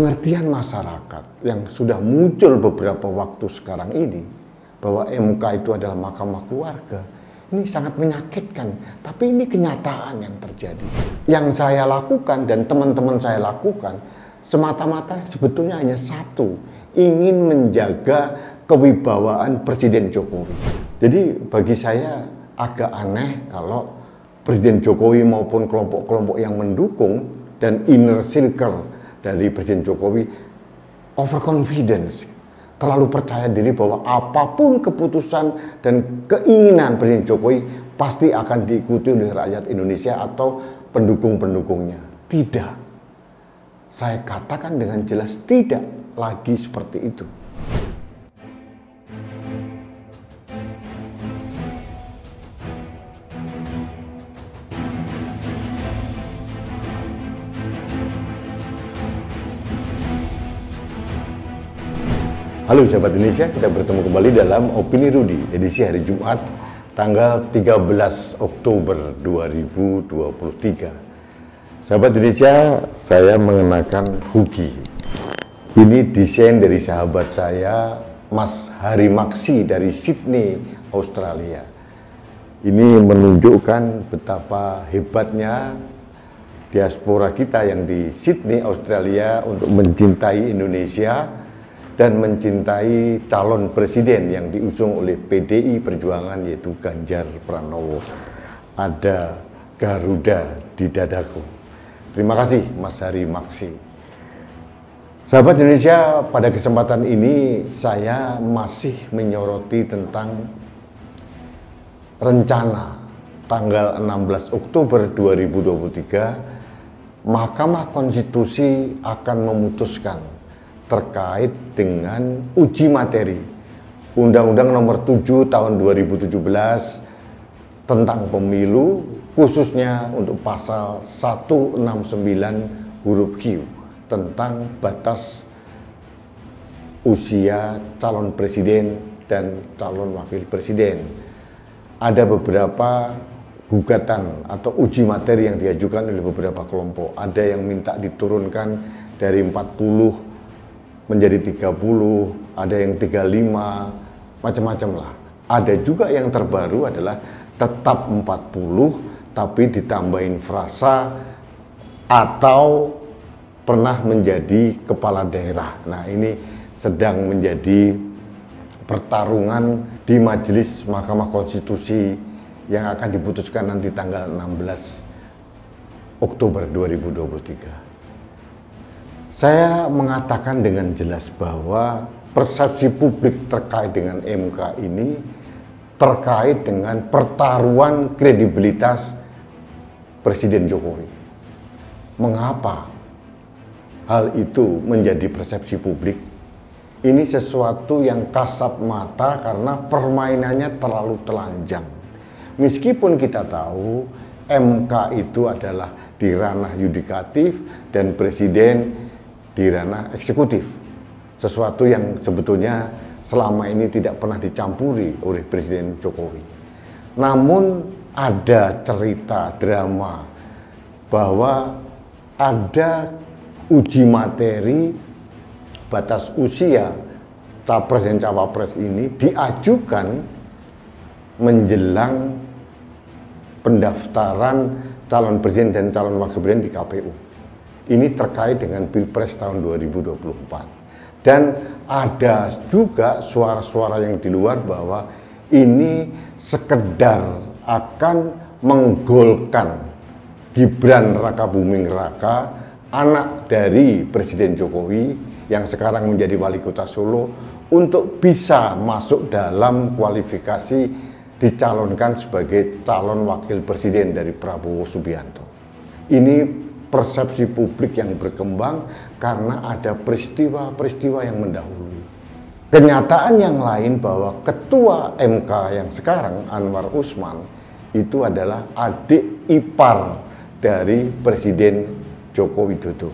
pengertian masyarakat yang sudah muncul beberapa waktu sekarang ini bahwa MK itu adalah mahkamah keluarga, ini sangat menyakitkan, tapi ini kenyataan yang terjadi. Yang saya lakukan dan teman-teman saya lakukan semata-mata sebetulnya hanya satu, ingin menjaga kewibawaan Presiden Jokowi. Jadi bagi saya agak aneh kalau Presiden Jokowi maupun kelompok-kelompok yang mendukung dan inner circle dari Presiden Jokowi overconfidence, terlalu percaya diri bahwa apapun keputusan dan keinginan Presiden Jokowi pasti akan diikuti oleh rakyat Indonesia atau pendukung-pendukungnya. Tidak. Saya katakan dengan jelas tidak lagi seperti itu. Halo sahabat Indonesia, kita bertemu kembali dalam Opini Rudy, edisi hari Jumat, tanggal 13 Oktober 2023. Sahabat Indonesia, saya mengenakan hoodie. Ini desain dari sahabat saya, Mas Hari Maksi dari Sydney, Australia. Ini menunjukkan betapa hebatnya diaspora kita yang di Sydney, Australia untuk mencintai Indonesia dan mencintai calon presiden yang diusung oleh PDI Perjuangan, yaitu Ganjar Pranowo. Ada Garuda di dadaku. Terima kasih Mas Hari Maksi. Sahabat Indonesia, pada kesempatan ini saya masih menyoroti tentang rencana tanggal 16 Oktober 2023 Mahkamah Konstitusi akan memutuskan terkait dengan uji materi Undang-Undang Nomor 7 Tahun 2017 tentang pemilu, khususnya untuk pasal 169 huruf Q tentang batas usia calon presiden dan calon wakil presiden. Ada beberapa gugatan atau uji materi yang diajukan oleh beberapa kelompok. Ada yang minta diturunkan dari 40 menjadi 30, ada yang 35, macam-macam lah. Ada juga yang terbaru adalah tetap 40 tapi ditambahin frasa atau pernah menjadi kepala daerah. Nah, ini sedang menjadi pertarungan di Majelis Mahkamah Konstitusi yang akan diputuskan nanti tanggal 16 Oktober 2023. Saya mengatakan dengan jelas bahwa persepsi publik terkait dengan MK ini terkait dengan pertaruhan kredibilitas Presiden Jokowi. Mengapa hal itu menjadi persepsi publik? Ini sesuatu yang kasat mata karena permainannya terlalu telanjang. Meskipun kita tahu MK itu adalah di ranah yudikatif dan Presiden di ranah eksekutif, sesuatu yang sebetulnya selama ini tidak pernah dicampuri oleh Presiden Jokowi. Namun ada cerita drama bahwa ada uji materi batas usia capres dan cawapres ini diajukan menjelang pendaftaran calon presiden dan calon wakil presiden di KPU. Ini terkait dengan Pilpres tahun 2024. Dan ada juga suara-suara yang di luar bahwa ini sekedar akan menggolkan Gibran Rakabuming Raka, anak dari Presiden Jokowi yang sekarang menjadi wali kota Solo, untuk bisa masuk dalam kualifikasi dicalonkan sebagai calon wakil presiden dari Prabowo Subianto. Ini persepsi publik yang berkembang karena ada peristiwa-peristiwa yang mendahului. Kenyataan yang lain bahwa ketua MK yang sekarang, Anwar Usman, itu adalah adik ipar dari Presiden Joko Widodo.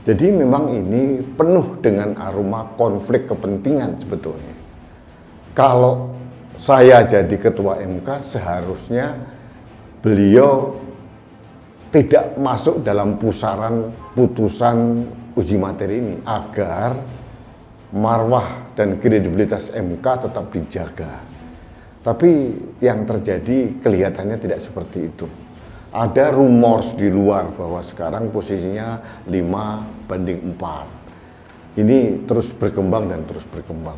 Jadi memang ini penuh dengan aroma konflik kepentingan sebetulnya. Kalau saya jadi ketua MK, seharusnya beliau tidak masuk dalam pusaran putusan uji materi ini, agar marwah dan kredibilitas MK tetap dijaga. Tapi yang terjadi kelihatannya tidak seperti itu. Ada rumors di luar bahwa sekarang posisinya 5-4. Ini terus berkembang dan terus berkembang.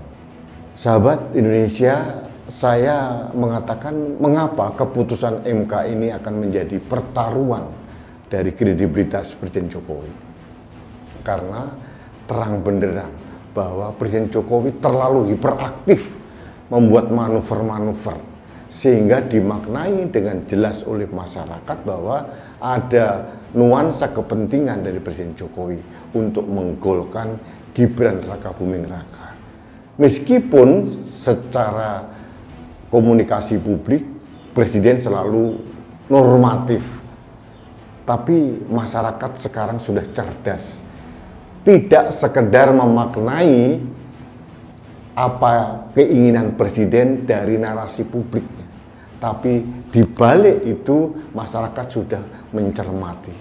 Sahabat Indonesia, saya mengatakan mengapa keputusan MK ini akan menjadi pertaruhan dari kredibilitas Presiden Jokowi. Karena terang benderang bahwa Presiden Jokowi terlalu hiperaktif membuat manuver-manuver, sehingga dimaknai dengan jelas oleh masyarakat bahwa ada nuansa kepentingan dari Presiden Jokowi untuk menggolkan Gibran Rakabuming Raka. Meskipun secara komunikasi publik Presiden selalu normatif, tapi masyarakat sekarang sudah cerdas. Tidak sekedar memaknai apa keinginan Presiden dari narasi publiknya, tapi di balik itu masyarakat sudah mencermati.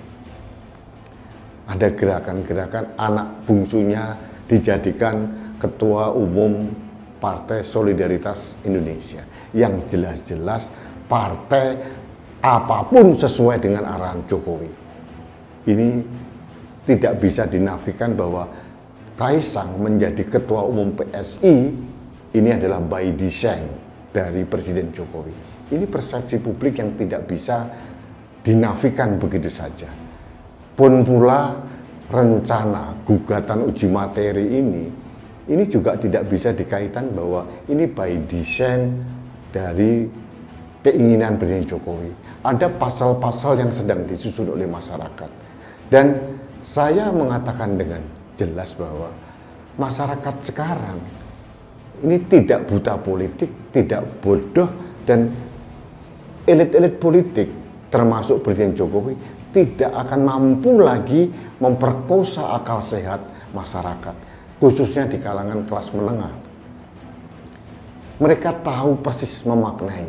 Ada gerakan-gerakan anak bungsunya dijadikan Ketua Umum Partai Solidaritas Indonesia, yang jelas-jelas partai apapun sesuai dengan arahan Jokowi. Ini tidak bisa dinafikan bahwa Kaisang menjadi Ketua Umum PSI ini adalah by design dari Presiden Jokowi. Ini persepsi publik yang tidak bisa dinafikan begitu saja. Pun pula rencana gugatan uji materi ini juga tidak bisa dikaitkan bahwa ini by design dari keinginan Presiden Jokowi. Ada pasal-pasal yang sedang disusun oleh masyarakat. Dan saya mengatakan dengan jelas bahwa masyarakat sekarang ini tidak buta politik, tidak bodoh, dan elit-elit politik termasuk Presiden Jokowi tidak akan mampu lagi memperkosa akal sehat masyarakat, khususnya di kalangan kelas menengah. Mereka tahu persis memaknai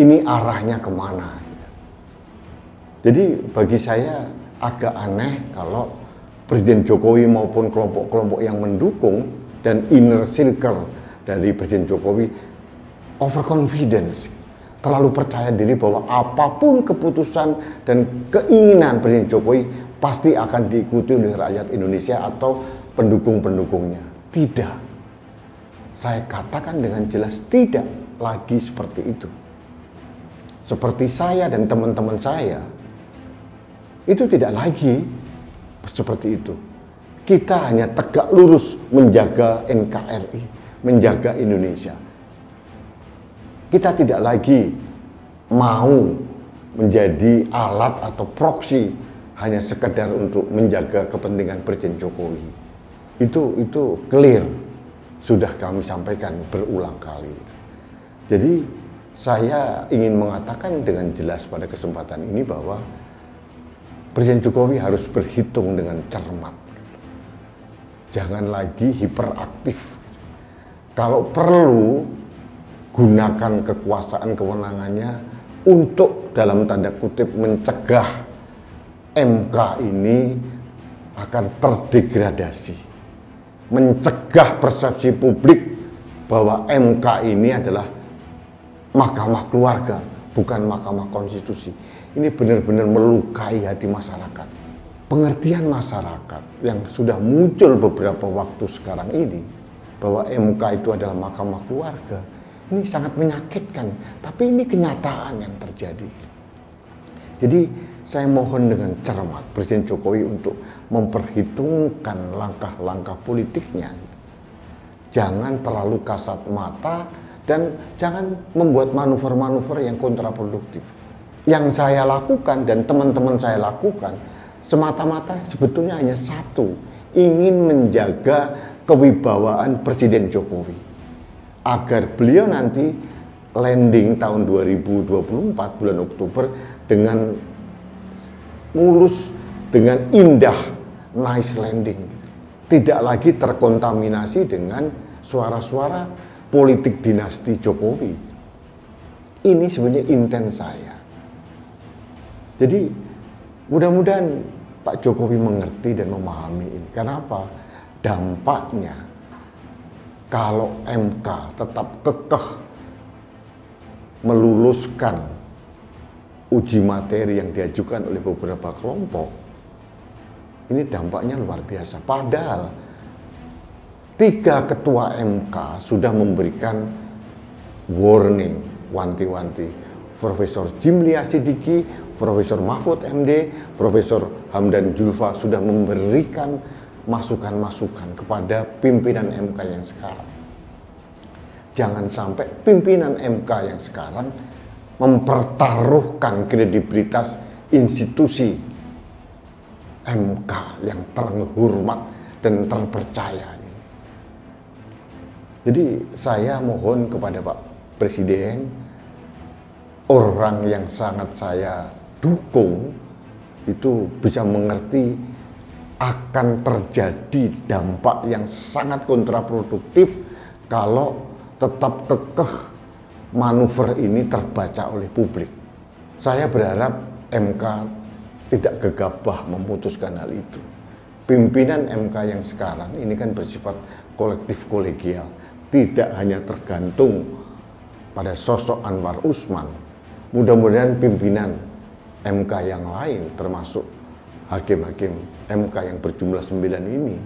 ini arahnya kemana. Jadi bagi saya agak aneh kalau Presiden Jokowi maupun kelompok-kelompok yang mendukung dan inner circle dari Presiden Jokowi overconfidence, terlalu percaya diri bahwa apapun keputusan dan keinginan Presiden Jokowi pasti akan diikuti oleh rakyat Indonesia atau pendukung-pendukungnya. Tidak. Saya katakan dengan jelas tidak lagi seperti itu. Seperti saya dan teman-teman saya, itu tidak lagi seperti itu. Kita hanya tegak lurus menjaga NKRI, menjaga Indonesia. Kita tidak lagi mau menjadi alat atau proksi hanya sekedar untuk menjaga kepentingan Presiden Jokowi. Itu clear, sudah kami sampaikan berulang kali. Jadi saya ingin mengatakan dengan jelas pada kesempatan ini bahwa Presiden Jokowi harus berhitung dengan cermat. Jangan lagi hiperaktif. Kalau perlu, gunakan kekuasaan kewenangannya untuk dalam tanda kutip mencegah MK ini akan terdegradasi. Mencegah persepsi publik bahwa MK ini adalah mahkamah keluarga, bukan mahkamah konstitusi. Ini benar-benar melukai hati masyarakat. Pengertian masyarakat yang sudah muncul beberapa waktu sekarang ini bahwa MK itu adalah mahkamah keluarga, ini sangat menyakitkan, tapi ini kenyataan yang terjadi. Jadi saya mohon dengan cermat Presiden Jokowi untuk memperhitungkan langkah-langkah politiknya. Jangan terlalu kasat mata dan jangan membuat manuver-manuver yang kontraproduktif. Yang saya lakukan dan teman-teman saya lakukan semata-mata sebetulnya hanya satu, ingin menjaga kewibawaan Presiden Jokowi agar beliau nanti landing tahun 2024 bulan Oktober dengan mulus, dengan indah, nice landing, tidak lagi terkontaminasi dengan suara-suara politik dinasti Jokowi. Ini sebenarnya intent saya. Jadi Mudah-mudahan Pak Jokowi mengerti dan memahami ini. Kenapa? Dampaknya kalau MK tetap kekeh meluluskan uji materi yang diajukan oleh beberapa kelompok, ini dampaknya luar biasa. Padahal 3 ketua MK sudah memberikan warning, wanti-wanti. Profesor Jimli Asidiki, Profesor Mahfud MD, Profesor Hamdan Zulfa sudah memberikan masukan-masukan kepada pimpinan MK yang sekarang. Jangan sampai pimpinan MK yang sekarang mempertaruhkan kredibilitas institusi MK yang terhormat dan terpercaya. Jadi saya mohon kepada Pak Presiden, orang yang sangat saya dukung itu bisa mengerti akan terjadi dampak yang sangat kontraproduktif kalau tetap kekeh manuver ini terbaca oleh publik. Saya berharap MK tidak gegabah memutuskan hal itu. Pimpinan MK yang sekarang ini kan bersifat kolektif kolegial, tidak hanya tergantung pada sosok Anwar Usman. Mudah-mudahan pimpinan MK yang lain termasuk hakim-hakim MK yang berjumlah 9 ini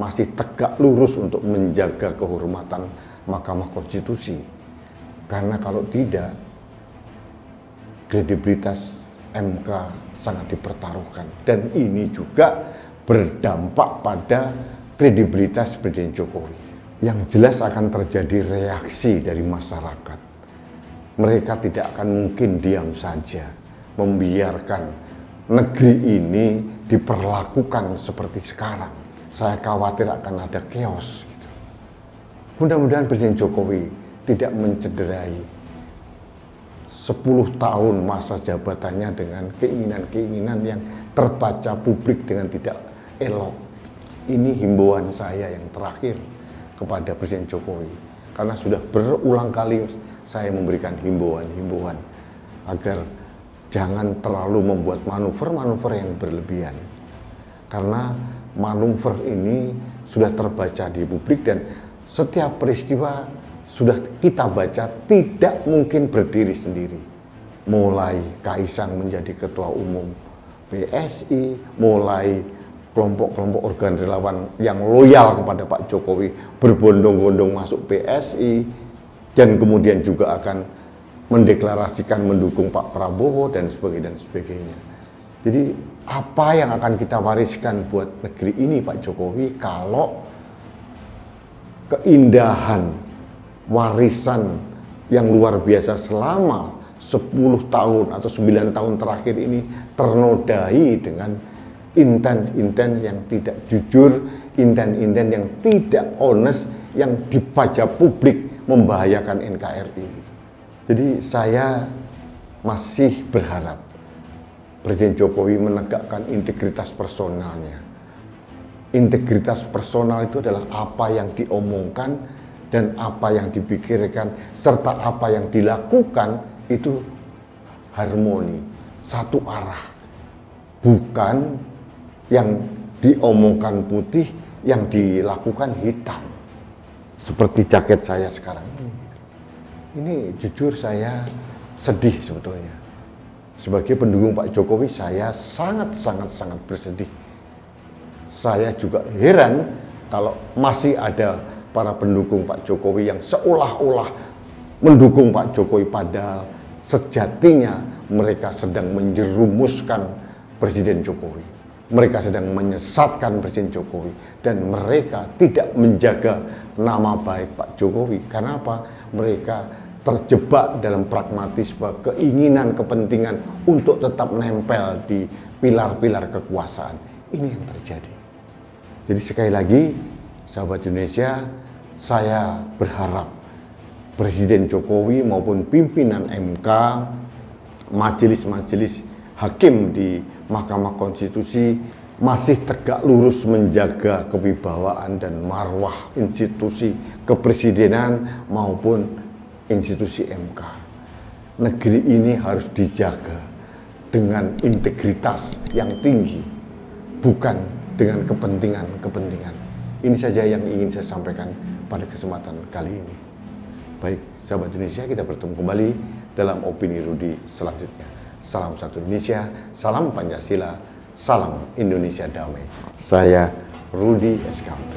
masih tegak lurus untuk menjaga kehormatan Mahkamah Konstitusi. Karena kalau tidak, kredibilitas MK sangat dipertaruhkan. Dan ini juga berdampak pada kredibilitas Presiden Jokowi. Yang jelas akan terjadi reaksi dari masyarakat. Mereka tidak akan mungkin diam saja membiarkan negeri ini diperlakukan seperti sekarang. Saya khawatir akan ada chaos. Gitu. Mudah-mudahan Presiden Jokowi tidak mencederai 10 tahun masa jabatannya dengan keinginan-keinginan yang terbaca publik dengan tidak elok. Ini himbauan saya yang terakhir kepada Presiden Jokowi, karena sudah berulang kali saya memberikan himbauan-himbauan agar jangan terlalu membuat manuver-manuver yang berlebihan, karena manuver ini sudah terbaca di publik dan setiap peristiwa sudah kita baca tidak mungkin berdiri sendiri. Mulai Kaisang menjadi ketua umum PSI, mulai kelompok-kelompok organ relawan yang loyal kepada Pak Jokowi berbondong-bondong masuk PSI, dan kemudian juga akan mendeklarasikan mendukung Pak Prabowo dan sebagainya. Jadi apa yang akan kita wariskan buat negeri ini Pak Jokowi kalau keindahan warisan yang luar biasa selama 10 tahun atau 9 tahun terakhir ini ternodai dengan intent yang tidak jujur, intent yang tidak honest, yang dibaca publik membahayakan NKRI. Jadi saya masih berharap Presiden Jokowi menegakkan integritas personalnya. Integritas personal itu adalah apa yang diomongkan dan apa yang dipikirkan serta apa yang dilakukan itu harmoni, satu arah. Bukan yang diomongkan putih, yang dilakukan hitam. Seperti jaket saya sekarang ini. Ini jujur saya sedih sebetulnya. Sebagai pendukung Pak Jokowi, saya sangat bersedih. Saya juga heran kalau masih ada para pendukung Pak Jokowi yang seolah-olah mendukung Pak Jokowi, padahal sejatinya mereka sedang menjerumuskan Presiden Jokowi. Mereka sedang menyesatkan Presiden Jokowi dan mereka tidak menjaga nama baik Pak Jokowi. Karena apa? Mereka terjebak dalam pragmatisme, keinginan, kepentingan untuk tetap nempel di pilar-pilar kekuasaan. Ini yang terjadi. Jadi sekali lagi, sahabat Indonesia, saya berharap Presiden Jokowi maupun pimpinan MK, majelis-majelis hakim di Mahkamah Konstitusi masih tegak lurus menjaga kewibawaan dan marwah institusi kepresidenan maupun institusi MK. Negeri ini harus dijaga dengan integritas yang tinggi, bukan dengan kepentingan-kepentingan. Ini saja yang ingin saya sampaikan pada kesempatan kali ini. Baik, sahabat Indonesia, kita bertemu kembali dalam Opini Rudi selanjutnya. Salam satu Indonesia, salam Pancasila, salam Indonesia damai. Saya Rudi SK.